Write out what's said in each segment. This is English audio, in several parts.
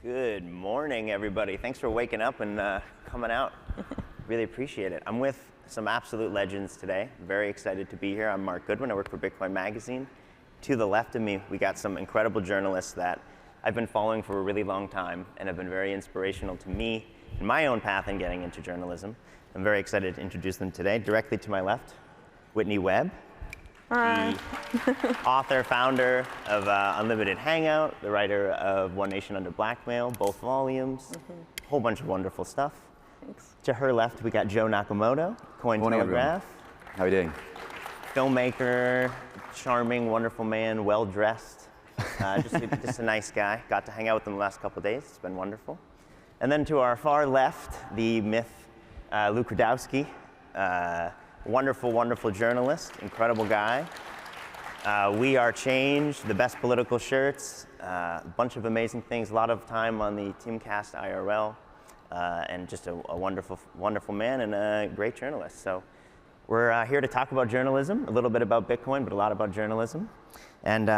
Good morning, everybody. Thanks for waking up and coming out. Really appreciate it. I'm with some absolute legends today. Very excited to be here. I'm Mark Goodwin. I work for Bitcoin Magazine. To the left of me, we got some incredible journalists that I've been following for a really long time and have been very inspirational to me in my own path in getting into journalism. I'm very excited to introduce them today. Directly to my left, Whitney Webb. Hi. The author, founder of Unlimited Hangout, the writer of One Nation Under Blackmail, both volumes, a whole bunch of wonderful stuff. Thanks. To her left, we got Joe Nakamoto, Cointelegraph. How are you doing? Filmmaker, charming, wonderful man, well-dressed, just a nice guy. Got to hang out with him the last couple of days. It's been wonderful. And then to our far left, the myth, Rudkowski. Wonderful, wonderful journalist, incredible guy. We Are Change, the best political shirts, a bunch of amazing things, a lot of time on the Teamcast IRL, and just a wonderful, wonderful man and a great journalist. So we're here to talk about journalism, a little bit about Bitcoin, but a lot about journalism. And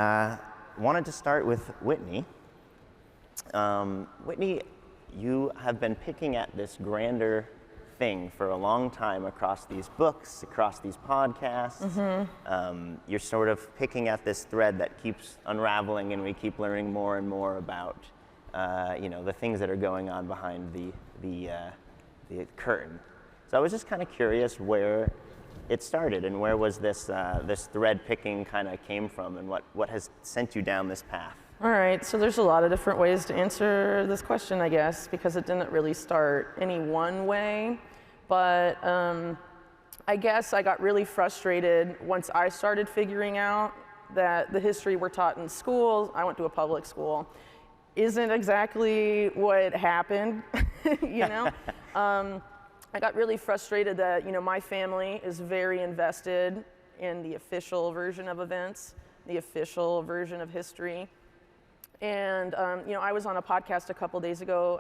wanted to start with Whitney. Whitney, you have been picking at this grander thing for a long time across these books, across these podcasts. Mm-hmm. You're sort of picking at this thread that keeps unraveling, and we keep learning more and more about, the things that are going on behind the curtain. So I was just kind of curious where it started and where was this thread picking kind of came from, and what has sent you down this path. All right, so there's a lot of different ways to answer this question, I guess, because it didn't really start any one way. But I guess I got really frustrated once I started figuring out that the history we're taught in schools, I went to a public school, isn't exactly what happened, I got really frustrated that, my family is very invested in the official version of events, the official version of history. And, I was on a podcast a couple days ago,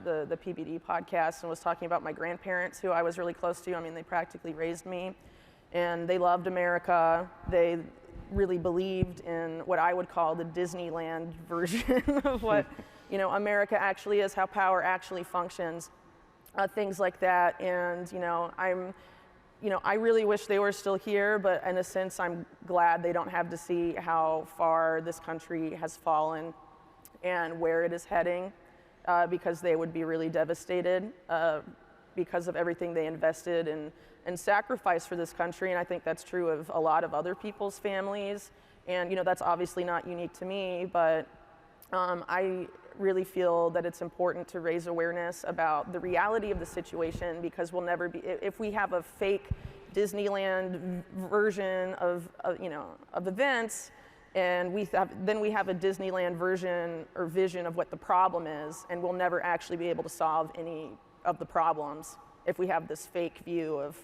the PBD podcast, and was talking about my grandparents, who I was really close to. I mean, they practically raised me, and they loved America. They really believed in what I would call the Disneyland version of what, America actually is, how power actually functions, things like that. And, I really wish they were still here, but in a sense, I'm glad they don't have to see how far this country has fallen and where it is heading, because they would be really devastated because of everything they invested and sacrificed for this country. And I think that's true of a lot of other people's families. And, that's obviously not unique to me, but I really feel that it's important to raise awareness about the reality of the situation, because we'll never be, if we have a fake Disneyland version of events, and then we have a Disneyland version or vision of what the problem is, and we'll never actually be able to solve any of the problems if we have this fake view of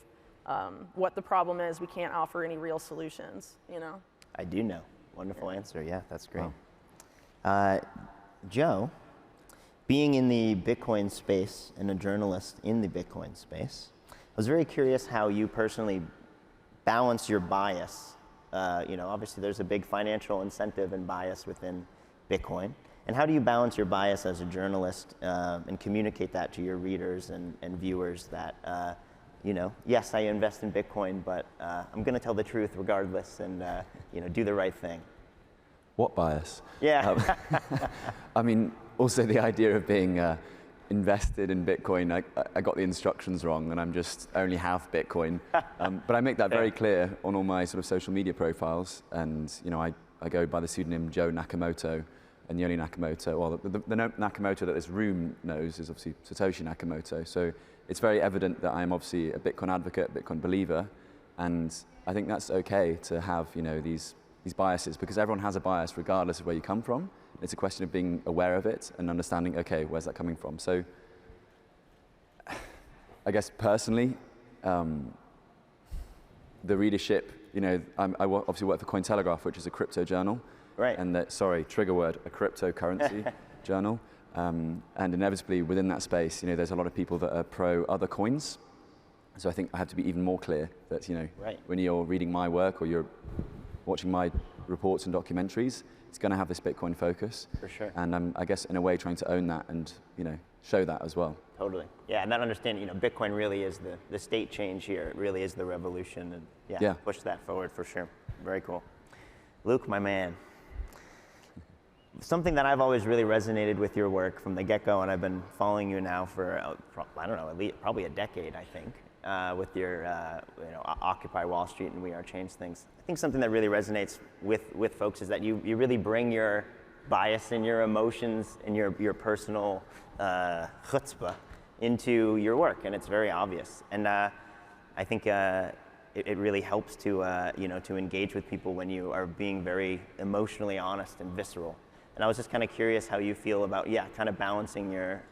what the problem is. We can't offer any real solutions, I do know. Wonderful answer. Yeah, that's great. Wow. Joe, being in the Bitcoin space and a journalist in the Bitcoin space, I was very curious how you personally balance your bias. Obviously there's a big financial incentive and bias within Bitcoin. And how do you balance your bias as a journalist and communicate that to your readers and viewers that, yes, I invest in Bitcoin, but I'm going to tell the truth regardless and, do the right thing. What bias? Yeah. I mean, also the idea of being invested in Bitcoin, I got the instructions wrong, and I'm just only half Bitcoin. But I make that very clear on all my sort of social media profiles, and I go by the pseudonym Joe Nakamoto, and the only Nakamoto, well, the Nakamoto that this room knows is obviously Satoshi Nakamoto. So it's very evident that I'm obviously a Bitcoin advocate, Bitcoin believer, and I think that's okay to have these biases, because everyone has a bias regardless of where you come from. It's a question of being aware of it and understanding, okay, where's that coming from? So I guess personally, the readership, I obviously work for Cointelegraph, which is a crypto journal. Right. And trigger word, a cryptocurrency journal. And inevitably within that space, there's a lot of people that are pro other coins. So I think I have to be even more clear that, Right. when you're reading my work or you're watching my reports and documentaries, it's going to have this Bitcoin focus. For sure. And I'm, I guess, in a way, trying to own that and, show that as well. Totally. Yeah, and that understanding, Bitcoin really is the state change here. It really is the revolution, and yeah, push that forward for sure. Very cool. Luke, my man. Something that I've always really resonated with your work from the get-go, and I've been following you now for, I don't know, at least probably a decade, I think, with your, Occupy Wall Street and We Are Change things. I think something that really resonates with folks is that you really bring your bias and your emotions and your personal chutzpah into your work, and it's very obvious. And I think it really helps to to engage with people when you are being very emotionally honest and visceral. And I was just kind of curious how you feel about kind of balancing your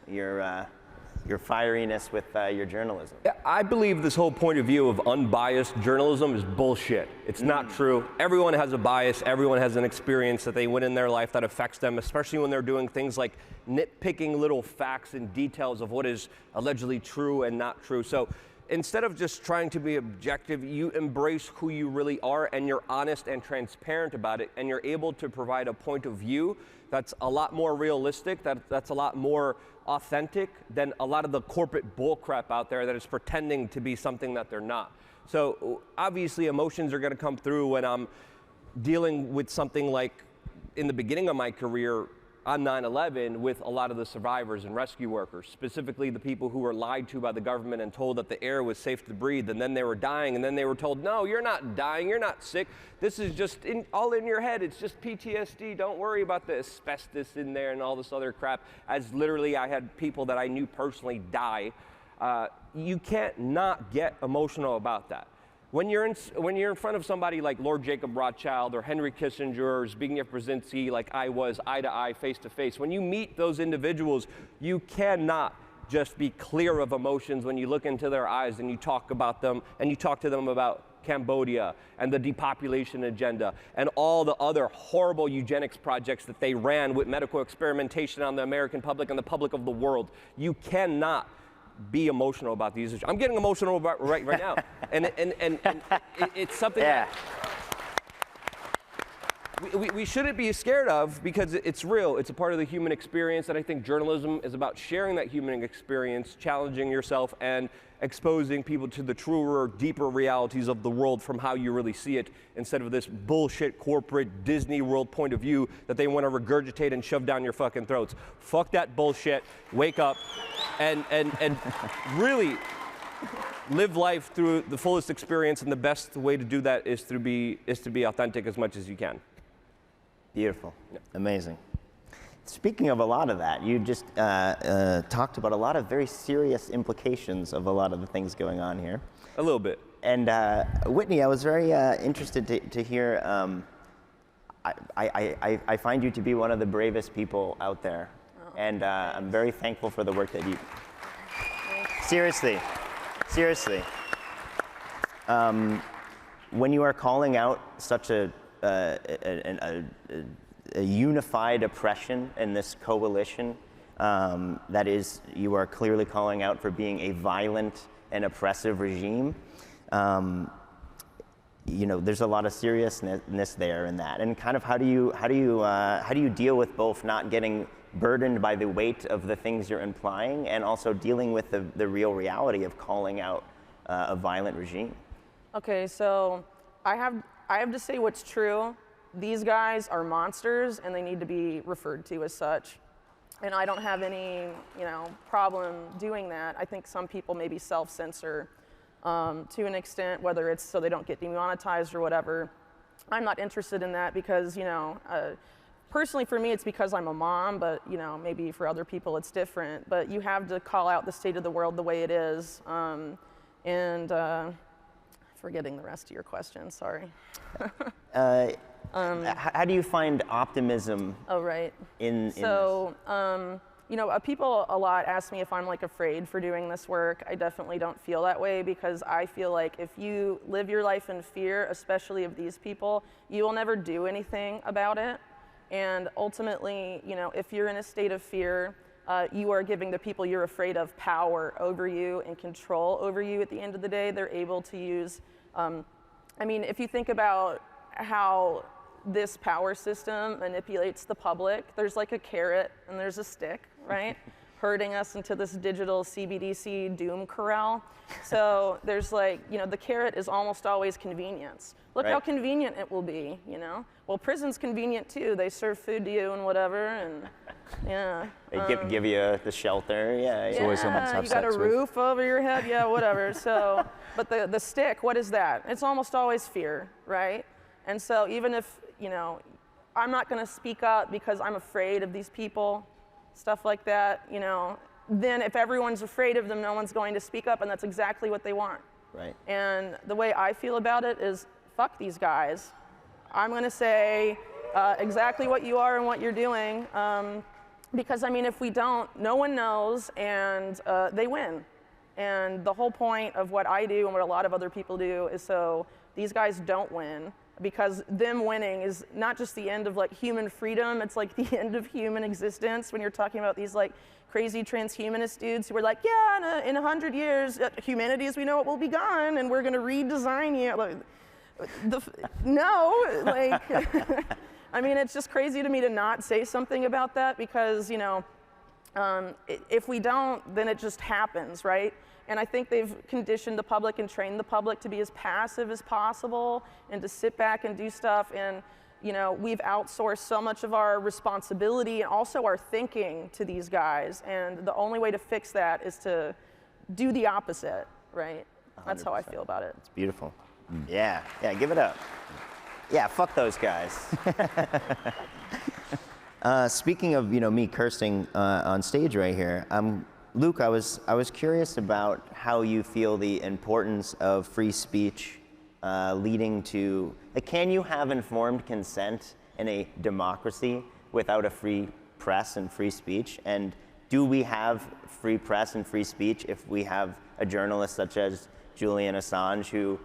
fieriness with your journalism. Yeah, I believe this whole point of view of unbiased journalism is bullshit. It's not true. Everyone has a bias. Everyone has an experience that they went in their life that affects them, especially when they're doing things like nitpicking little facts and details of what is allegedly true and not true. So instead of just trying to be objective, you embrace who you really are, and you're honest and transparent about it, and you're able to provide a point of view that's a lot more realistic, that's a lot more authentic than a lot of the corporate bullcrap out there that is pretending to be something that they're not. So obviously emotions are going to come through when I'm dealing with something like in the beginning of my career on 9/11 with a lot of the survivors and rescue workers, specifically the people who were lied to by the government and told that the air was safe to breathe, and then they were dying, and then they were told, no, you're not dying, you're not sick, this is just all in your head, it's just PTSD, don't worry about the asbestos in there and all this other crap, as literally I had people that I knew personally die. You can't not get emotional about that. When you're in front of somebody like Lord Jacob Rothschild or Henry Kissinger or Zbigniew Brzezinski, like I was, eye to eye, face to face, when you meet those individuals, you cannot just be clear of emotions when you look into their eyes and you talk about them and you talk to them about Cambodia and the depopulation agenda and all the other horrible eugenics projects that they ran with medical experimentation on the American public and the public of the world. You cannot be emotional about these issues. I'm getting emotional about right now, and it's something that we shouldn't be scared of, because it's real. It's a part of the human experience, and I think journalism is about sharing that human experience, challenging yourself, and exposing people to the truer, deeper realities of the world from how you really see it, instead of this bullshit corporate Disney World point of view that they want to regurgitate and shove down your fucking throats. Fuck that bullshit. Wake up and really live life through the fullest experience, and the best way to do that is to be authentic as much as you can. Beautiful. Yeah. Amazing. Speaking of a lot of that, you just talked about a lot of very serious implications of a lot of the things going on here. A little bit. And Whitney, I was very interested to hear, I find you to be one of the bravest people out there. Oh, and I'm very thankful for the work that you... Seriously. When you are calling out such a unified oppression in this coalition, that is, you are clearly calling out for being a violent and oppressive regime. There's a lot of seriousness there in that, and kind of how do you deal with both not getting burdened by the weight of the things you're implying, and also dealing with the real reality of calling out a violent regime? Okay, so I have to say what's true. These guys are monsters, and they need to be referred to as such. And I don't have any, problem doing that. I think some people maybe self-censor to an extent, whether it's so they don't get demonetized or whatever. I'm not interested in that because, personally for me, it's because I'm a mom, but, maybe for other people it's different. But you have to call out the state of the world the way it is. Forgetting the rest of your question, sorry. How do you find optimism? Oh, right. In this? People a lot ask me if I'm afraid for doing this work. I definitely don't feel that way, because I feel like if you live your life in fear, especially of these people, you will never do anything about it. And ultimately, if you're in a state of fear, you are giving the people you're afraid of power over you and control over you. At the end of the day, they're able to use, if you think about how this power system manipulates the public. There's like a carrot and there's a stick, right? Herding us into this digital CBDC doom corral. So there's like, the carrot is almost always convenience. Look how convenient it will be, Well, prison's convenient too. They serve food to you and whatever, and yeah. They give you the shelter, It's always someone to have you got a sex with. roof over your head, yeah, whatever. So, but the stick, what is that? It's almost always fear, right? And so even if, I'm not gonna speak up because I'm afraid of these people, stuff like that, then if everyone's afraid of them, no one's going to speak up, and that's exactly what they want. Right. And the way I feel about it is, fuck these guys. I'm gonna say exactly what you are and what you're doing, because if we don't, no one knows, and they win. And the whole point of what I do and what a lot of other people do is so these guys don't win, because them winning is not just the end of like human freedom, it's like the end of human existence when you're talking about these like crazy transhumanist dudes who are like, yeah, in 100 years, humanity as we know it will be gone, and we're gonna redesign you. Like, it's just crazy to me to not say something about that, because, if we don't, then it just happens, right? And I think they've conditioned the public and trained the public to be as passive as possible and to sit back and do stuff. And, we've outsourced so much of our responsibility and also our thinking to these guys. And the only way to fix that is to do the opposite, right? 100%. That's how I feel about it. It's beautiful. Yeah, give it up. Yeah, fuck those guys. Speaking of, me cursing on stage right here, Luke, I was curious about how you feel the importance of free speech leading to, can you have informed consent in a democracy without a free press and free speech? And do we have free press and free speech if we have a journalist such as Julian Assange, who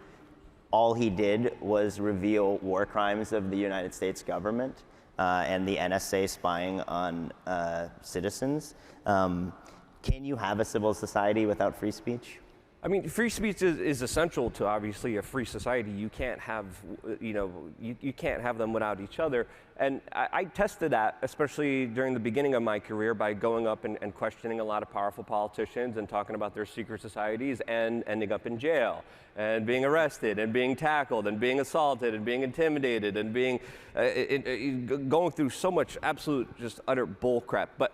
all he did was reveal war crimes of the United States government and the NSA spying on citizens? Can you have a civil society without free speech? Free speech is essential to obviously a free society. You can't have, you can't have them without each other. And I tested that, especially during the beginning of my career, by going up and questioning a lot of powerful politicians and talking about their secret societies and ending up in jail and being arrested and being tackled and being assaulted and being intimidated and being going through so much absolute just utter bull crap. But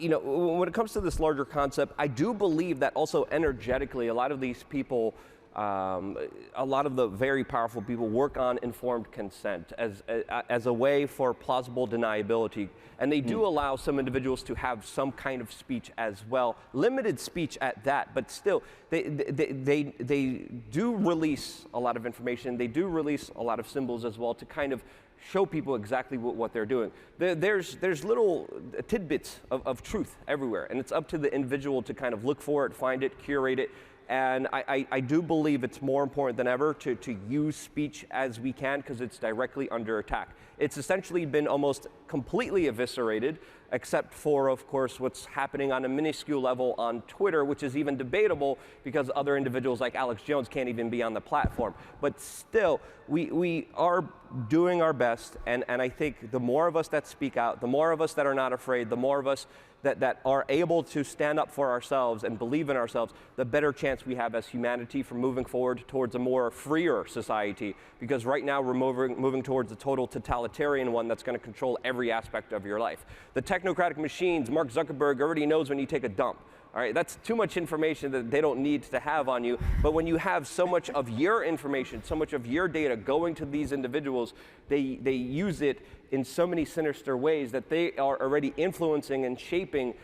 when it comes to this larger concept, I do believe that also energetically, a lot of these people, a lot of the very powerful people work on informed consent as a way for plausible deniability. And they do allow some individuals to have some kind of speech as well, limited speech at that, but still, they do release a lot of information. They do release a lot of symbols as well to kind of show people exactly what they're doing. There's little tidbits of truth everywhere, and it's up to the individual to kind of look for it, find it, curate it. And I do believe it's more important than ever to use speech as we can, because it's directly under attack. It's essentially been almost completely eviscerated, except for, of course, what's happening on a minuscule level on Twitter, which is even debatable because other individuals like Alex Jones can't even be on the platform. But still, we are doing our best, and I think the more of us that speak out, the more of us that are not afraid, the more of us that are able to stand up for ourselves and believe in ourselves, the better chance we have as humanity for moving forward towards a more freer society. Because right now we're moving towards a total totalitarian one that's going to control every aspect of your life. The technocratic machines, Mark Zuckerberg already knows when you take a dump. All right, that's too much information that they don't need to have on you. But when you have so much of your information, so much of your data going to these individuals, they use it in so many sinister ways that they are already influencing and shaping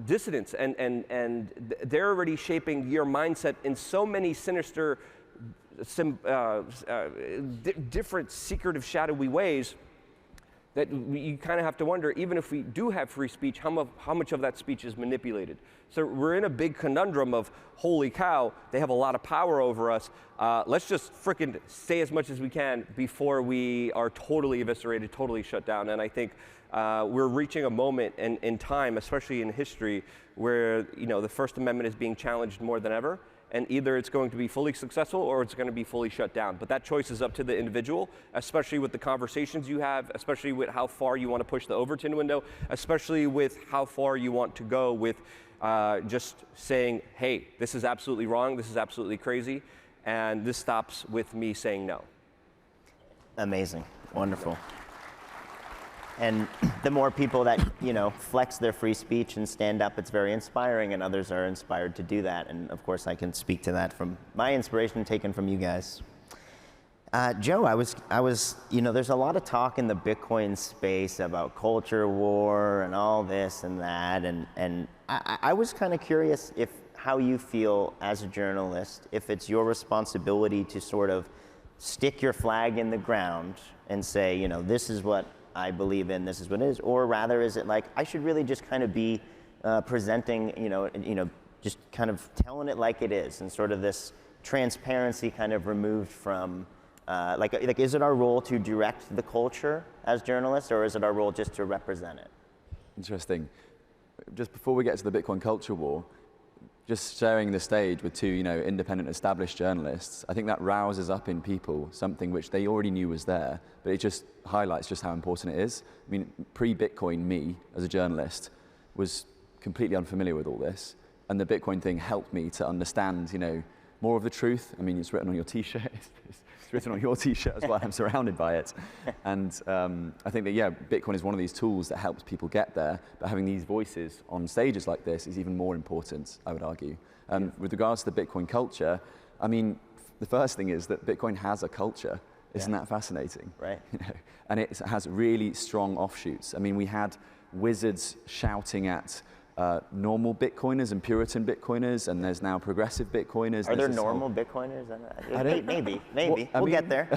dissidents. And they're already shaping your mindset in so many sinister, different secretive, shadowy ways that you kind of have to wonder, even if we do have free speech, how much of that speech is manipulated? So we're in a big conundrum of, holy cow, they have a lot of power over us. Let's just frickin' say as much as we can before we are totally eviscerated, totally shut down. And I think we're reaching a moment in time, especially in history, where the First Amendment is being challenged more than ever. and either it's going to be fully successful or it's going to be fully shut down. But that choice is up to the individual, especially with the conversations you have, especially with how far you want to push the Overton window, especially with how far you want to go with just saying, hey, this is absolutely wrong, this is absolutely crazy, and this stops with me saying no. Amazing, wonderful. And the more people that, flex their free speech and stand up, it's very inspiring, and others are inspired to do that. And of course, I can speak to that from my inspiration taken from you guys. Joe, I was, there's a lot of talk in the Bitcoin space about culture war and all this and that, and I was kind of curious how you feel as a journalist, if it's your responsibility to sort of stick your flag in the ground and say, this is what I believe in, this is what it is, or rather is it like I should really just kind of be presenting, just kind of telling it like it is, and sort of this transparency kind of removed from, like is it our role to direct the culture as journalists, or is it our role just to represent it? Interesting. Just before we get to the Bitcoin culture war, just sharing the stage with two, independent, established journalists, I think that rouses up in people something which they already knew was there, but it just highlights just how important it is. I mean, pre-Bitcoin me, as a journalist, was completely unfamiliar with all this, and the Bitcoin thing helped me to understand, more of the truth. I mean, it's written on your T-shirt. It's written on your T-shirt as well. I'm surrounded by it. And I think that, Bitcoin is one of these tools that helps people get there, but having these voices on stages like this is even more important, I would argue. With regards to the Bitcoin culture, I mean, the first thing is that Bitcoin has a culture. Isn't that fascinating? Right. And it has really strong offshoots. I mean, we had wizards shouting at normal Bitcoiners and Puritan Bitcoiners, and there's now progressive Bitcoiners. Are there normal Bitcoiners? Maybe. We'll get there.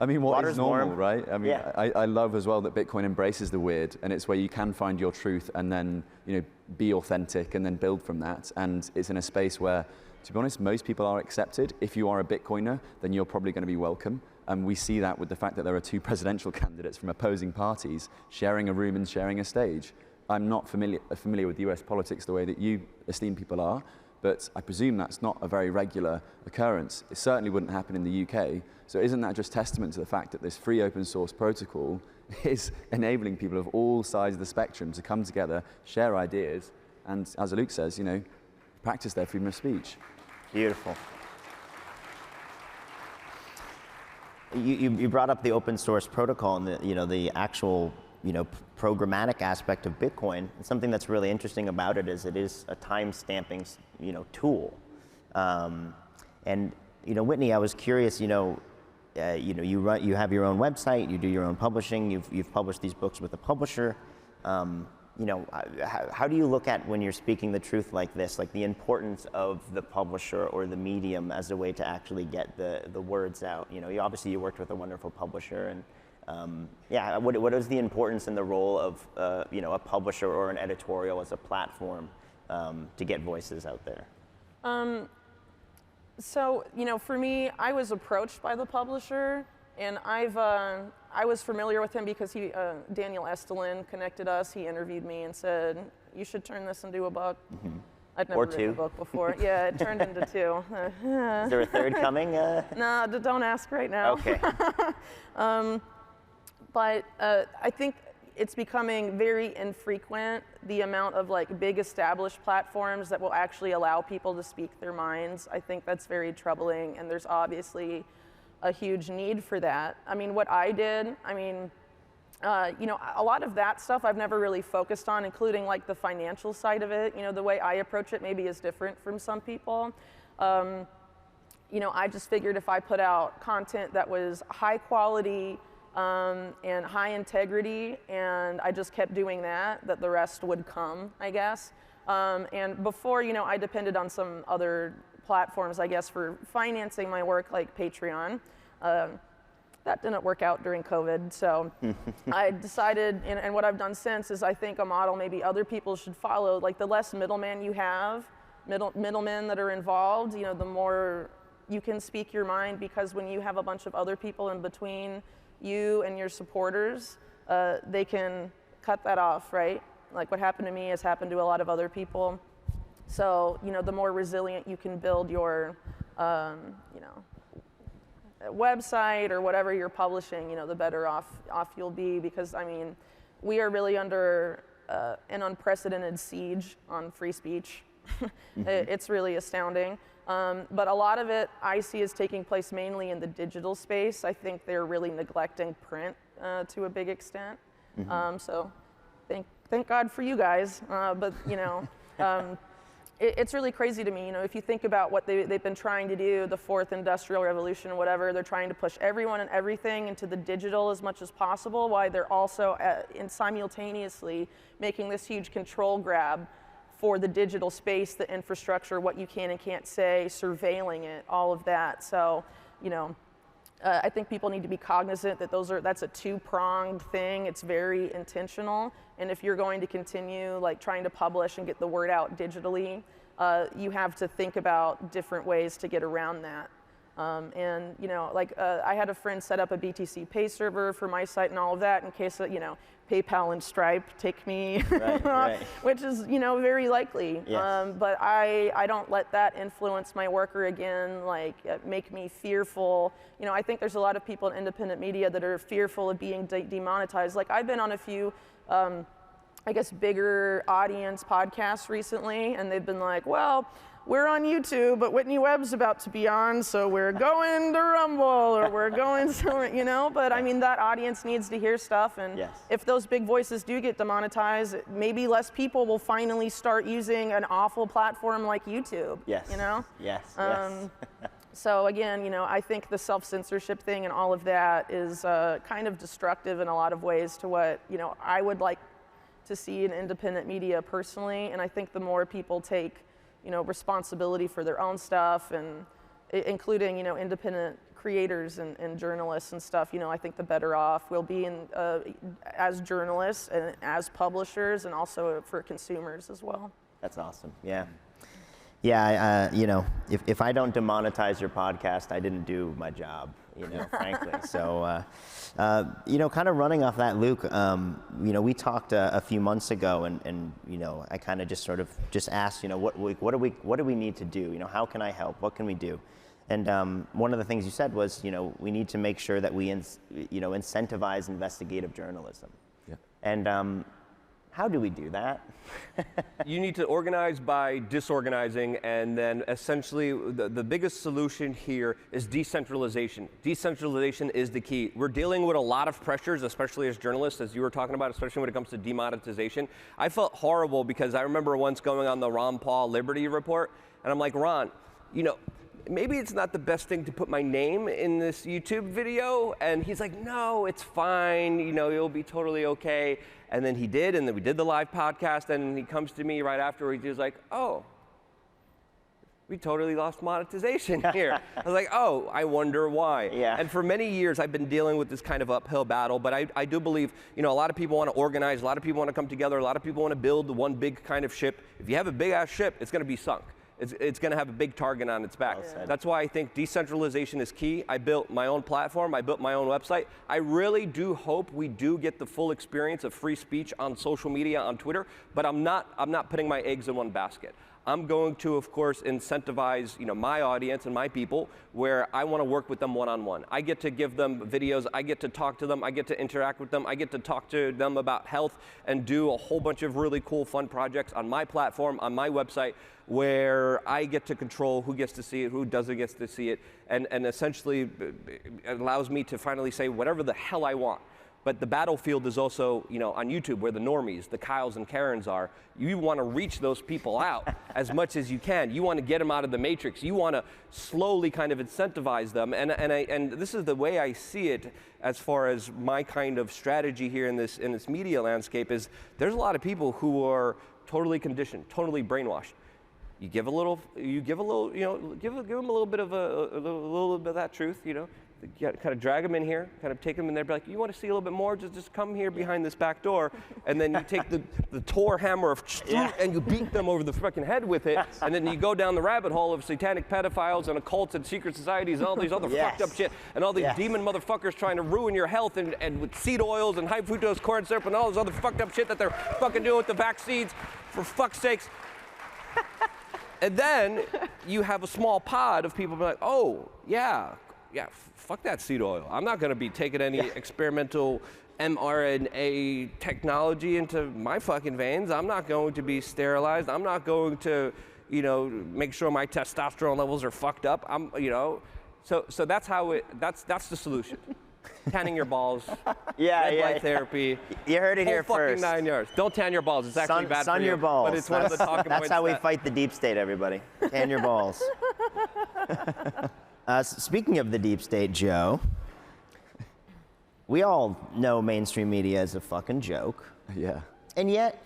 I mean, what Water's is normal, warm. right? I mean, I love as well that Bitcoin embraces the weird, and it's where you can find your truth and then, be authentic and then build from that. And it's in a space where, to be honest, most people are accepted. If you are a Bitcoiner, then you're probably going to be welcome. And we see that with the fact that there are two presidential candidates from opposing parties sharing a room and sharing a stage. I'm not familiar with US politics the way that you esteemed people are, but I presume that's not a very regular occurrence. It certainly wouldn't happen in the UK. So isn't that just testament to the fact that this free open source protocol is enabling people of all sides of the spectrum to come together, share ideas, and as Luke says, practice their freedom of speech. Beautiful. You brought up the open source protocol and the actual programmatic aspect of Bitcoin. And something that's really interesting about it is a time stamping tool. And Whitney, I was curious. You have your own website. You do your own publishing. You've published these books with a publisher. How do you look at when you're speaking the truth like this, like the importance of the publisher or the medium as a way to actually get the words out? You worked with a wonderful publisher, and what is the importance and the role of a publisher or an editorial as a platform to get voices out there? So for me, I was approached by the publisher, and I was familiar with him because Daniel Estelin connected us. He interviewed me and said, "You should turn this into a book." Mm-hmm. I'd never written a book before. Yeah, it turned into two. Is there a third coming? No, don't ask right now. Okay. But I think it's becoming very infrequent, the amount of big established platforms that will actually allow people to speak their minds. I think that's very troubling, and there's obviously a huge need for that. I mean, what I did, a lot of that stuff I've never really focused on, including the financial side of it. The way I approach it maybe is different from some people. I just figured if I put out content that was high quality, and high integrity, and I just kept doing that the rest would come, I guess. And before, I depended on some other platforms, I guess, for financing my work, like Patreon. That didn't work out during COVID, so I decided, and what I've done since is I think a model maybe other people should follow, the less middlemen you have, middlemen that are involved, the more you can speak your mind, because when you have a bunch of other people in between you and your supporters, they can cut that off, right? Like what happened to me has happened to a lot of other people. So, the more resilient you can build your, website or whatever you're publishing, the better off you'll be, because, we are really under an unprecedented siege on free speech. It's really astounding. But a lot of it I see is taking place mainly in the digital space. I think they're really neglecting print to a big extent. So thank God for you guys. But it's really crazy to me. If you think about what they've been trying to do, the fourth industrial revolution, whatever, they're trying to push everyone and everything into the digital as much as possible, while they're also simultaneously making this huge control grab for the digital space, the infrastructure, what you can and can't say, surveilling it, all of that. So, I think people need to be cognizant that that's a two-pronged thing. It's very intentional, and if you're going to continue trying to publish and get the word out digitally, you have to think about different ways to get around that. I had a friend set up a BTC Pay server for my site and all of that in case PayPal and Stripe take me, right. Which is very likely. Yes. But I don't let that influence my work or again make me fearful. I think there's a lot of people in independent media that are fearful of being demonetized. I've been on a few bigger audience podcasts recently, and they've been like, well, we're on YouTube, but Whitney Webb's about to be on, so we're going to Rumble, or we're going somewhere, but that audience needs to hear stuff, and yes. If those big voices do get demonetized, maybe less people will finally start using an awful platform like YouTube. Yes. Yes. So again, I think the self-censorship thing and all of that is kind of destructive in a lot of ways to what, I would like to see in independent media personally, and I think the more people take responsibility for their own stuff, and including, independent creators and journalists and stuff, I think the better off we'll be as journalists and as publishers, and also for consumers as well. That's awesome. Yeah. Yeah, if I don't demonetize your podcast, I didn't do my job, frankly. So, kind of running off that, Luke, we talked a few months ago, and I kind of just asked, what do we need to do? How can I help? What can we do? And one of the things you said was, we need to make sure that we, incentivize investigative journalism. Yeah. And how do we do that? You need to organize by disorganizing, and then essentially the biggest solution here is decentralization. Decentralization is the key. We're dealing with a lot of pressures, especially as journalists, as you were talking about, especially when it comes to demonetization. I felt horrible because I remember once going on the Ron Paul Liberty Report, and I'm like, Ron, maybe it's not the best thing to put my name in this YouTube video. And he's like, no, it's fine. It'll be totally okay. And then he did, and then we did the live podcast, and he comes to me right afterwards. He was like, oh, we totally lost monetization here. I was like, oh, I wonder why. Yeah. And for many years, I've been dealing with this kind of uphill battle, but I do believe, a lot of people want to organize, a lot of people want to come together, a lot of people want to build one big kind of ship. If you have a big ass ship, it's going to be sunk. It's going to have a big target on its back. Well said. That's why I think decentralization is key. I built my own platform. I built my own website. I really do hope we do get the full experience of free speech on social media, on Twitter, but I'm not putting my eggs in one basket. I'm going to, of course, incentivize, my audience and my people where I want to work with them one-on-one. I get to give them videos. I get to talk to them. I get to interact with them. I get to talk to them about health and do a whole bunch of really cool, fun projects on my platform, on my website, where I get to control who gets to see it, who doesn't get to see it, and essentially it allows me to finally say whatever the hell I want. But the battlefield is also, on YouTube, where the normies, the Kyles and Karens are. You want to reach those people out as much as you can. You want to get them out of the matrix. You want to slowly kind of incentivize them. And this is the way I see it as far as my kind of strategy here in this media landscape is there's a lot of people who are totally conditioned, totally brainwashed. You give them a little bit of a little bit of that truth, You kind of drag them in here, kind of take them in there, be like, you want to see a little bit more? Just come here behind this back door. And then you take the Thor hammer of and you beat them over the fucking head with it. And then you go down the rabbit hole of satanic pedophiles and occults and secret societies and all these other fucked up shit. And all these demon motherfuckers trying to ruin your health and with seed oils and high fructose corn syrup and all this other fucked up shit that they're fucking doing with the vaccines. For fuck's sakes. And then you have a small pod of people be like, oh, yeah, fuck that seed oil. I'm not going to be taking any experimental mRNA technology into my fucking veins. I'm not going to be sterilized. I'm not going to, make sure my testosterone levels are fucked up. So that's how that's the solution. Tanning your balls. Red light therapy. You heard it here fucking first. 9 yards. Don't tan your balls. It's actually bad for you. Sun your balls. But it's one of the talking points. That's how we fight the deep state, everybody. Tan your balls. Speaking of the deep state, Joe, we all know mainstream media is a fucking joke. Yeah. And yet,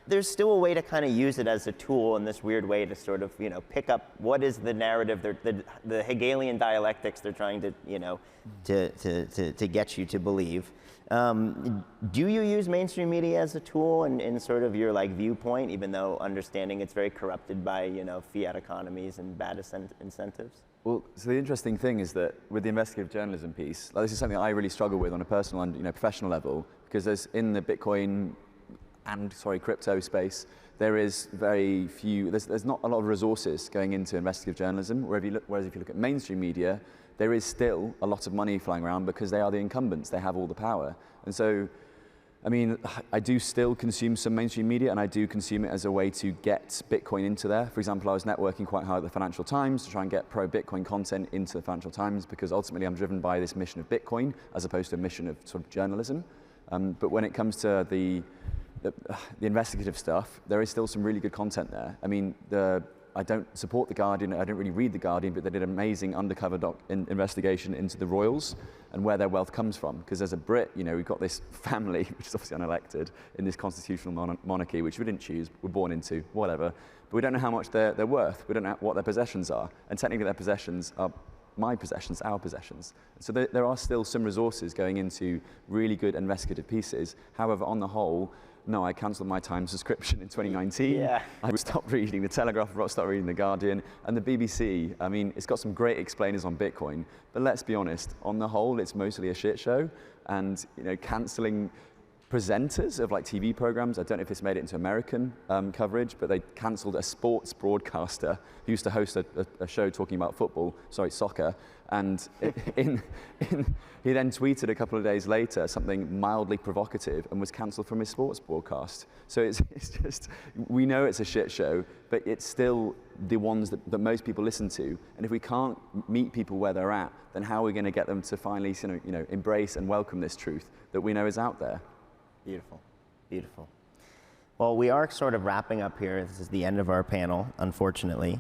there's still a way to kind of use it as a tool in this weird way to sort of, pick up what is the narrative, the Hegelian dialectics they're trying to, to get you to believe. Do you use mainstream media as a tool in sort of your viewpoint, even though understanding it's very corrupted by, fiat economies and bad incentives? Well, so the interesting thing is that with the investigative journalism piece, this is something I really struggle with on a personal and professional level, because there's in the Bitcoin and crypto space, there is very few, there's not a lot of resources going into investigative journalism, whereas if you look at mainstream media, there is still a lot of money flying around because they are the incumbents, they have all the power. And so, I do still consume some mainstream media, and I do consume it as a way to get Bitcoin into there. For example, I was networking quite hard at the Financial Times to try and get pro-Bitcoin content into the Financial Times, because ultimately I'm driven by this mission of Bitcoin as opposed to a mission of sort of journalism. But when it comes to the investigative stuff, there is still some really good content there. I don't support The Guardian, I don't really read The Guardian, but they did an amazing undercover investigation into the royals and where their wealth comes from. Because as a Brit, we've got this family, which is obviously unelected, in this constitutional monarchy, which we didn't choose, we're born into, whatever. But we don't know how much they're worth, we don't know what their possessions are. And technically their possessions are my possessions, our possessions. So there are still some resources going into really good investigative pieces. However, on the whole, no, I cancelled my Times subscription in 2019. Yeah. I stopped reading The Telegraph, I stopped reading The Guardian, and the BBC, it's got some great explainers on Bitcoin, but let's be honest, on the whole, it's mostly a shit show, and cancelling presenters of TV programs. I don't know if this made it into American coverage, but they cancelled a sports broadcaster who used to host a show talking about soccer, and he then tweeted a couple of days later something mildly provocative and was cancelled from his sports broadcast. So it's just, we know it's a shit show, but it's still the ones that most people listen to. And if we can't meet people where they're at, then how are we going to get them to finally embrace and welcome this truth that we know is out there? Beautiful, beautiful. Well, we are sort of wrapping up here. This is the end of our panel, unfortunately.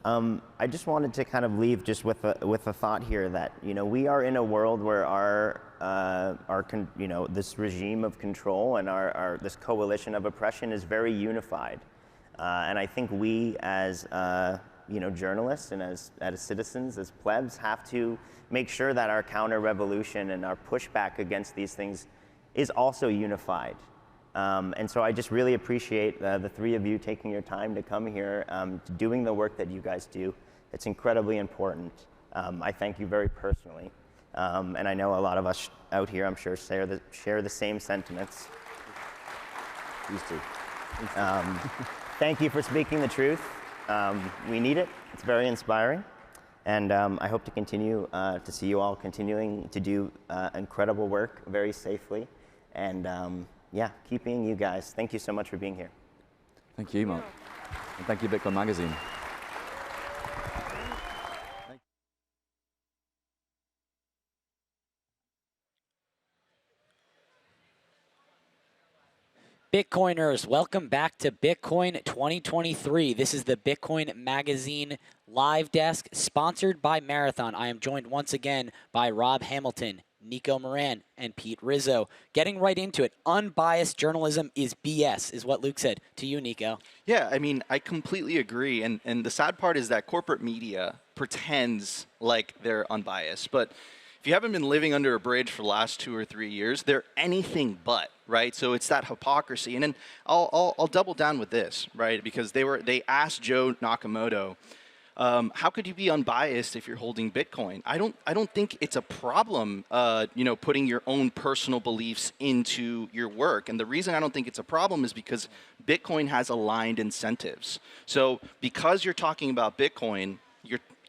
I just wanted to kind of leave just with a thought here that we are in a world where this regime of control and this coalition of oppression is very unified, and I think we as journalists and as citizens, as plebs, have to make sure that our counter-revolution and our pushback against these things is also unified. And so I just really appreciate the three of you taking your time to come here, doing the work that you guys do. It's incredibly important. I thank you very personally. And I know a lot of us out here, I'm sure, share the same sentiments. Used to. Thank you for speaking the truth. We need it. It's very inspiring. And I hope to continue to see you all continuing to do incredible work very safely. And keep being you guys. Thank you so much for being here. Thank you, Mark. And thank you, Bitcoin Magazine. Bitcoiners, welcome back to Bitcoin 2023. This is the Bitcoin Magazine live desk, sponsored by Marathon. I am joined once again by Rob Hamilton, Nico Moran, and Pete Rizzo. Getting right into it, unbiased journalism is BS, is what Luke said. To you, Nico. Yeah, I completely agree. And the sad part is that corporate media pretends like they're unbiased. But if you haven't been living under a bridge for the last 2 or 3 years, they're anything but, right? So it's that hypocrisy. And then I'll double down with this, right? Because they asked Joe Nakamoto, how could you be unbiased if you're holding Bitcoin? I don't think it's a problem, putting your own personal beliefs into your work. And the reason I don't think it's a problem is because Bitcoin has aligned incentives. So because you're talking about Bitcoin,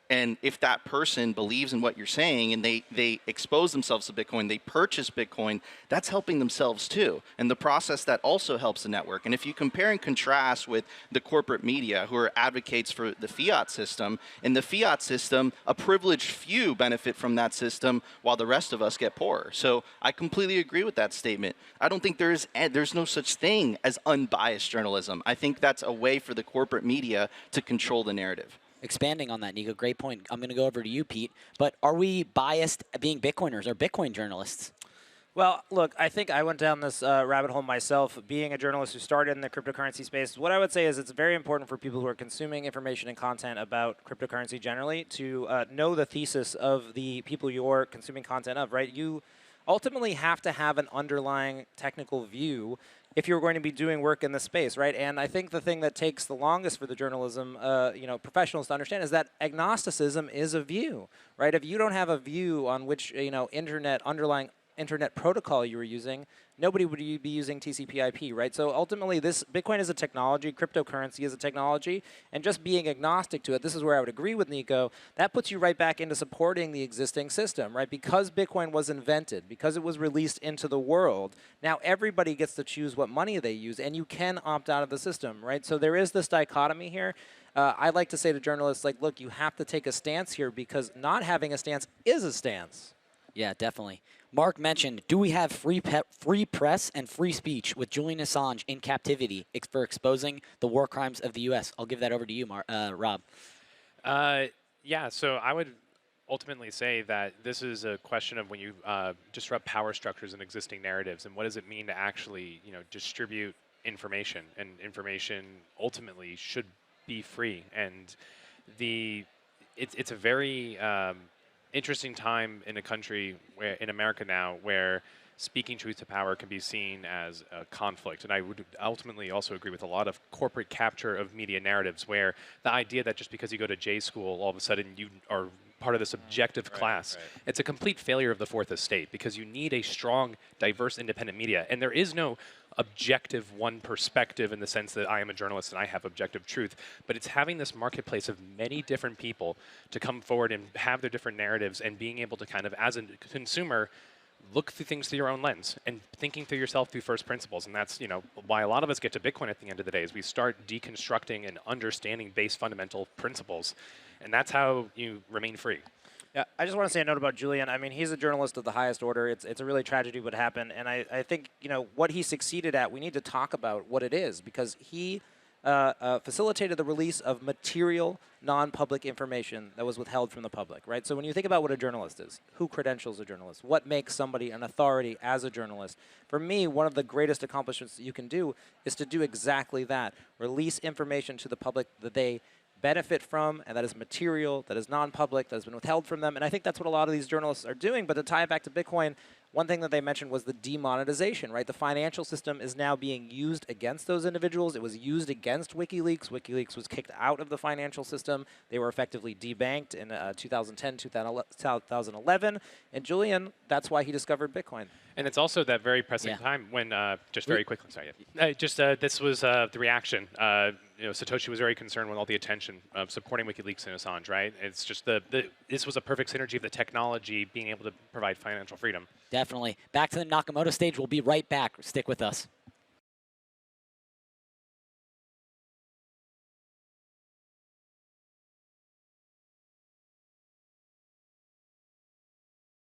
and if that person believes in what you're saying and they expose themselves to Bitcoin, they purchase Bitcoin, that's helping themselves too. And the process that also helps the network. And if you compare and contrast with the corporate media who are advocates for the fiat system, in the fiat system, a privileged few benefit from that system while the rest of us get poorer. So I completely agree with that statement. I don't think there's no such thing as unbiased journalism. I think that's a way for the corporate media to control the narrative. Expanding on that, Nico, great point. I'm going to go over to you, Pete. But are we biased being Bitcoiners or Bitcoin journalists? Well, look, I think I went down this rabbit hole myself, being a journalist who started in the cryptocurrency space. What I would say is it's very important for people who are consuming information and content about cryptocurrency generally to know the thesis of the people you're consuming content of, right? You ultimately have to have an underlying technical view if you're going to be doing work in the space, right? And I think the thing that takes the longest for the journalism, professionals to understand is that agnosticism is a view, right? If you don't have a view on which, underlying internet protocol you were using, nobody would be using TCP/IP, right? So ultimately, this Bitcoin is a technology, cryptocurrency is a technology, and just being agnostic to it, this is where I would agree with Nico, that puts you right back into supporting the existing system, right? Because Bitcoin was invented, because it was released into the world, now everybody gets to choose what money they use, and you can opt out of the system, right? So there is this dichotomy here. I like to say to journalists, like, look, you have to take a stance here because not having a stance is a stance. Yeah, definitely. Mark mentioned, do we have free press and free speech with Julian Assange in captivity for exposing the war crimes of the U.S.? I'll give that over to you, Rob. Yeah, so I would ultimately say that this is a question of when you disrupt power structures and existing narratives, and what does it mean to actually, distribute information, and information ultimately should be free. And it's a very interesting time in a country in America now where speaking truth to power can be seen as a conflict. And I would ultimately also agree with a lot of corporate capture of media narratives where the idea that just because you go to J school, all of a sudden you are part of this objective class. Right. It's a complete failure of the fourth estate because you need a strong, diverse, independent media. And there is no objective one perspective in the sense that I am a journalist and I have objective truth, but it's having this marketplace of many different people to come forward and have their different narratives and being able to kind of, as a consumer, look through things through your own lens and thinking through yourself through first principles. And that's, why a lot of us get to Bitcoin at the end of the day is we start deconstructing and understanding base fundamental principles. And that's how you remain free. Yeah, I just want to say a note about Julian. I mean, he's a journalist of the highest order. It's a really tragedy what happened. And I think, what he succeeded at, we need to talk about what it is because he facilitated the release of material, non-public information that was withheld from the public, right? So when you think about what a journalist is, who credentials a journalist, what makes somebody an authority as a journalist, for me, one of the greatest accomplishments that you can do is to do exactly that, release information to the public that they benefit from, and that is material, that is non-public, that has been withheld from them. And I think that's what a lot of these journalists are doing. But to tie it back to Bitcoin, one thing that they mentioned was the demonetization, right? The financial system is now being used against those individuals. It was used against WikiLeaks. WikiLeaks was kicked out of the financial system. They were effectively debanked in 2010, 2011. And Julian, that's why he discovered Bitcoin. And it's also that very pressing time when, just very quickly, sorry, this was the reaction. Satoshi was very concerned with all the attention of supporting WikiLeaks and Assange, right? It's just this was a perfect synergy of the technology being able to provide financial freedom. Definitely. Back to the Nakamoto stage. We'll be right back. Stick with us.